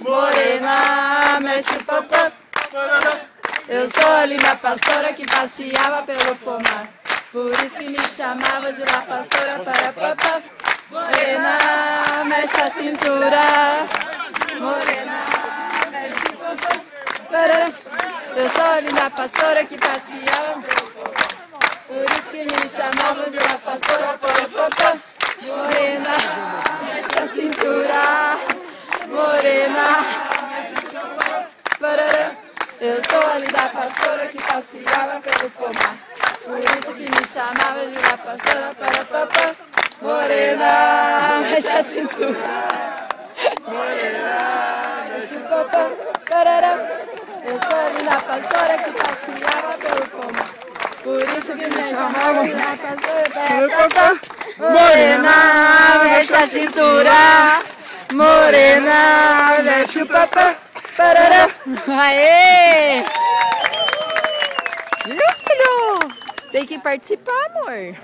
morena, mexe o popô. Eu sou a linda pastora que passeava pelo pomar, por isso que me chamava de La Pastora para papá. Morena, mexe a cintura, morena, mexe o popô. Eu sou a linda pastora que passeava pelo pomar, por isso que me chamavam de La Pastora para papá. Morena, mexe a cintura, morena, eu sou a linda pastora que passeava pelo pomar, por isso que me chamava de La Pastora para papá. Morena, mexe a cintura, morena, mexe o popô. Eu sou a linda pastora que passeava pelo pomar, por isso que me chamava de La Pastora para papá. Morena, mexe a cintura, morena, mexe o papá. Aê! Viu, filho? Tem que participar, amor.